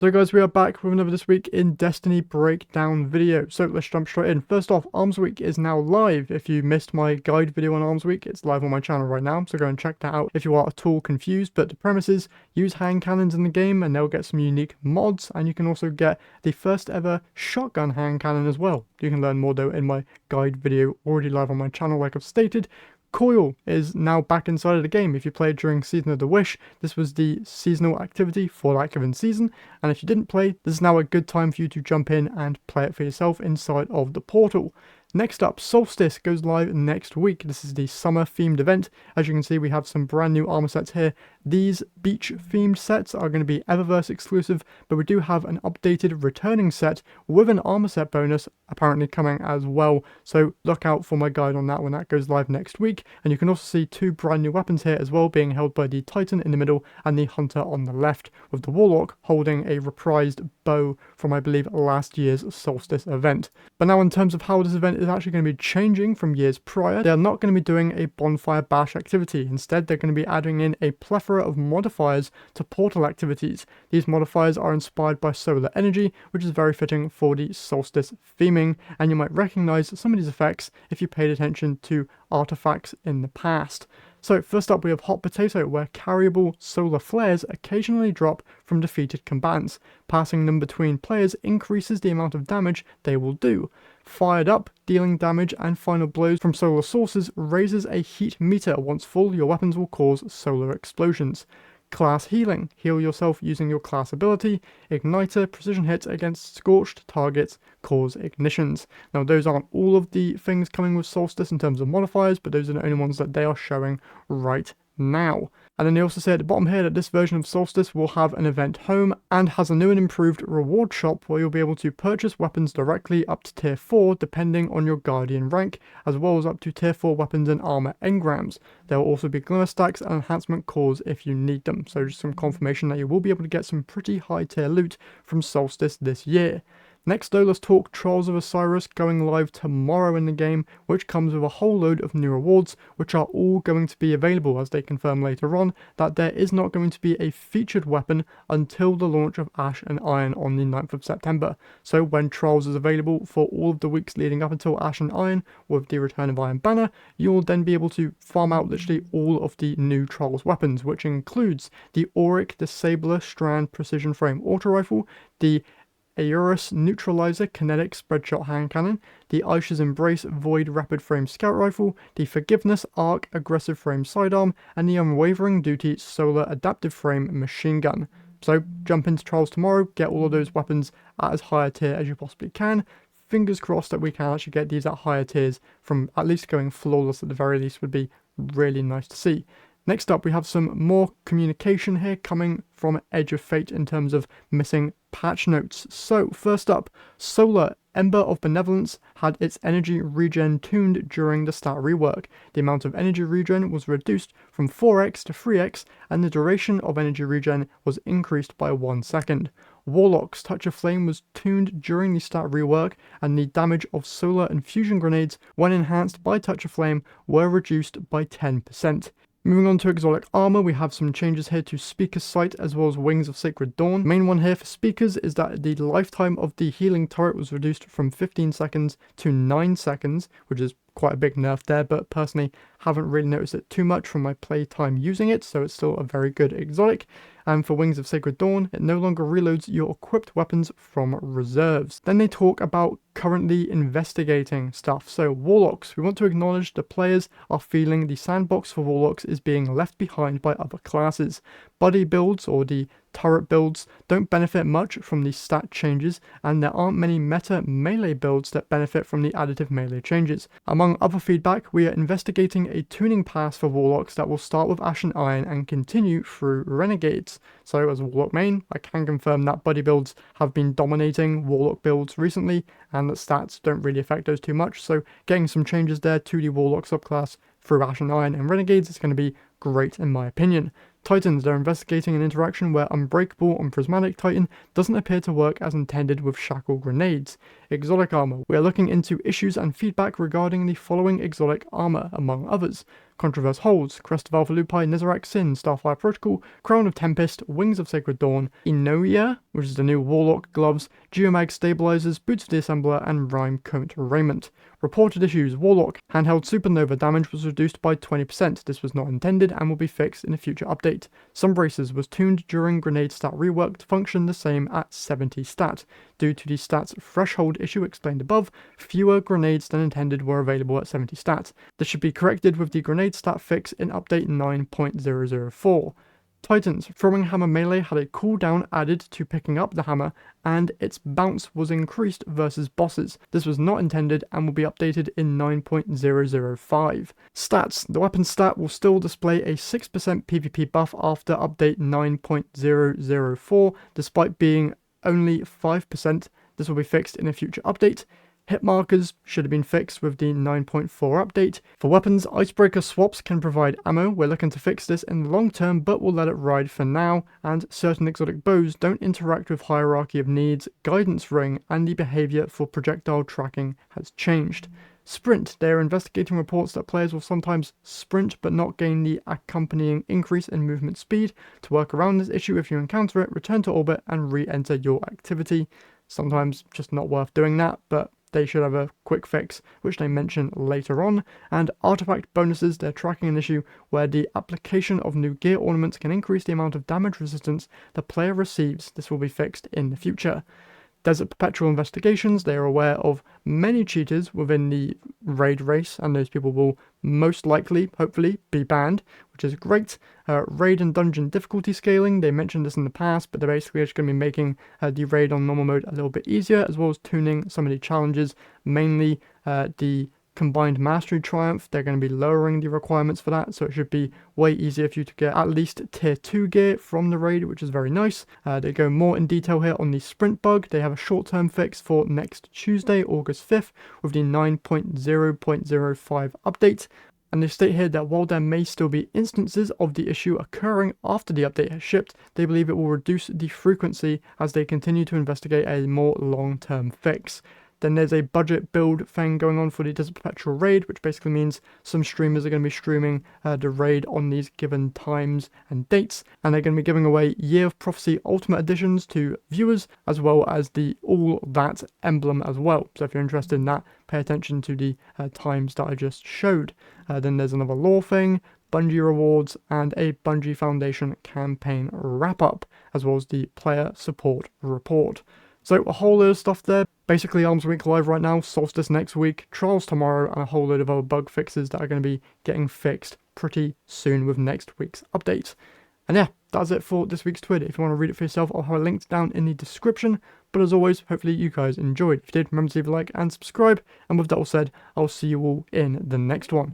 So guys, we are back with another This Week in Destiny breakdown video. So let's jump straight in. First off, Arms Week is now live. If you missed my guide video on Arms Week, it's live on my channel right now. So go and check that out if you are at all confused. But the premise is, use hand cannons in the game and they'll get some unique mods. And you can also get the first ever shotgun hand cannon as well. You can learn more though in my guide video already live on my channel like I've stated. Coil is now back inside of the game. If you played during Season of the Wish, this was the seasonal activity for that given season, and if you didn't play, this is now a good time for you to jump in and play it for yourself inside of the portal. Next up, Solstice goes live next week. This is the summer themed event. As you can see, we have some brand new armor sets here. These beach themed sets are going to be Eververse exclusive, but we do have an updated returning set with an armor set bonus apparently coming as well. So look out for my guide on that when that goes live next week. And you can also see two brand new weapons here as well, being held by the Titan in the middle and the Hunter on the left, with the Warlock holding a reprised bow from, I believe, last year's Solstice event. But now in terms of how this event is actually going to be changing from years prior, they're not going to be doing a bonfire bash activity. Instead, they're going to be adding in a plethora of modifiers to portal activities. These modifiers are inspired by solar energy, which is very fitting for the Solstice theming, and you might recognize some of these effects if you paid attention to artifacts in the past. So first up we have Hot Potato, where carryable solar flares occasionally drop from defeated combatants. Passing them between players increases the amount of damage they will do. Fired up, dealing damage and final blows from solar sources raises a heat meter. Once full, your weapons will cause solar explosions. Class Healing, heal yourself using your class ability. Igniter, precision hits against scorched targets cause ignitions. Now those aren't all of the things coming with Solstice in terms of modifiers, but those are the only ones that they are showing right now. And then they also say at the bottom here that this version of Solstice will have an event home and has a new and improved reward shop where you'll be able to purchase weapons directly up to tier 4 depending on your Guardian rank, as well as up to tier 4 weapons and armor engrams. There will also be glimmer stacks and enhancement cores if you need them, so just some confirmation that you will be able to get some pretty high tier loot from Solstice this year. Next though, let's talk Trials of Osiris going live tomorrow in the game, which comes with a whole load of new rewards, which are all going to be available, as they confirm later on that there is not going to be a featured weapon until the launch of Ash and Iron on the 9th of September. So when Trials is available for all of the weeks leading up until Ash and Iron, with the return of Iron Banner, you'll then be able to farm out literally all of the new Trials weapons, which includes the Auric Disabler Strand Precision Frame Auto Rifle, the Aorus Neutralizer Kinetic Spreadshot Hand Cannon, the Aisha's Embrace Void Rapid Frame Scout Rifle, the Forgiveness Arc Aggressive Frame Sidearm, and the Unwavering Duty Solar Adaptive Frame Machine Gun. So jump into Trials tomorrow, get all of those weapons at as high a tier as you possibly can. Fingers crossed that we can actually get these at higher tiers, from at least going flawless at the very least would be really nice to see. Next up, we have some more communication here coming from Edge of Fate in terms of missing patch notes. So first up, Solar Ember of Benevolence had its energy regen tuned during the stat rework. The amount of energy regen was reduced from 4x to 3x, and the duration of energy regen was increased by 1 second. Warlock's Touch of Flame was tuned during the stat rework, and the damage of solar and fusion grenades, when enhanced by Touch of Flame, were reduced by 10%. Moving on to exotic armor, we have some changes here to Speaker's Sight as well as Wings of Sacred Dawn. The main one here for Speakers is that the lifetime of the healing turret was reduced from 15 seconds to 9 seconds, which is quite a big nerf there, but personally haven't really noticed it too much from my playtime using it, so it's still a very good exotic. And for Wings of Sacred Dawn, it no longer reloads your equipped weapons from reserves. Then they talk about currently investigating stuff. So Warlocks, we want to acknowledge the players are feeling the sandbox for Warlocks is being left behind by other classes. Buddy builds, or the turret builds, don't benefit much from the stat changes, and there aren't many meta melee builds that benefit from the additive melee changes. Among other feedback, we are investigating a tuning pass for Warlocks that will start with Ash and Iron and continue through Renegades. So as a Warlock main, I can confirm that buddy builds have been dominating Warlock builds recently, and that stats don't really affect those too much, so getting some changes there to the Warlock subclass through Ash and Iron and Renegades is going to be great in my opinion. Titans, they're investigating an interaction where Unbreakable on Prismatic Titan doesn't appear to work as intended with Shackle Grenades. Exotic armor, we are looking into issues and feedback regarding the following exotic armor, among others. Controverse Holds, Crest of Alpha Lupi, Nezarec Sin, Starfire Protocol, Crown of Tempest, Wings of Sacred Dawn, Inoia, which is the new Warlock gloves, Geomag Stabilizers, Boots of the Assembler, and Rhyme Coat Raiment. Reported issues: Warlock, handheld supernova damage was reduced by 20%. This was not intended and will be fixed in a future update. Sunbraces was tuned during grenade stat rework to function the same at 70 stat. Due to the stats threshold issue explained above, fewer grenades than intended were available at 70 stat. This should be corrected with the grenade stat fix in update 9.004. Titans, throwing hammer melee had a cooldown added to picking up the hammer, and its bounce was increased versus bosses. This was not intended and will be updated in 9.005. Stats, the weapon stat will still display a 6% PvP buff after update 9.004, despite being only 5%. This will be fixed in a future update. Hit markers should have been fixed with the 9.4 update. For weapons, Icebreaker swaps can provide ammo. We're looking to fix this in the long term, but we'll let it ride for now. And certain exotic bows don't interact with Hierarchy of Needs, Guidance Ring, and the behavior for projectile tracking has changed. Sprint, they are investigating reports that players will sometimes sprint but not gain the accompanying increase in movement speed. To work around this issue, if you encounter it, return to orbit and re-enter your activity. Sometimes just not worth doing that, but they should have a quick fix, which they mention later on. And artifact bonuses, they're tracking an issue where the application of new gear ornaments can increase the amount of damage resistance the player receives. This will be fixed in the future. Desert Perpetual investigations, they are aware of many cheaters within the raid race, and those people will most likely, hopefully, be banned, which is great. Raid and dungeon difficulty scaling, they mentioned this in the past, but they're basically just going to be making the raid on normal mode a little bit easier, as well as tuning some of the challenges, mainly the Combined Mastery Triumph. They're going to be lowering the requirements for that, so it should be way easier for you to get at least tier 2 gear from the raid, which is very nice. They go more in detail here on the sprint bug. They have a short-term fix for next Tuesday, August 5th, with the 9.0.05 update. And they state here that while there may still be instances of the issue occurring after the update has shipped, they believe it will reduce the frequency as they continue to investigate a more long-term fix. Then there's a budget build thing going on for the Desert Perpetual raid, which basically means some streamers are going to be streaming the raid on these given times and dates, and they're going to be giving away Year of Prophecy Ultimate Editions to viewers, as well as the All That emblem as well. So if you're interested in that, pay attention to the times that I just showed. Then there's another lore thing, Bungie rewards, and a Bungie Foundation campaign wrap-up, as well as the player support report. So a whole load of stuff there. Basically Arms Week live right now, Solstice next week, Trials tomorrow, and a whole load of other bug fixes that are going to be getting fixed pretty soon with next week's update. And yeah, that's it for this week's Twitter. If you want to read it for yourself, I'll have a link down in the description. But as always, hopefully you guys enjoyed. If you did, remember to leave a like and subscribe. And with that all said, I'll see you all in the next one.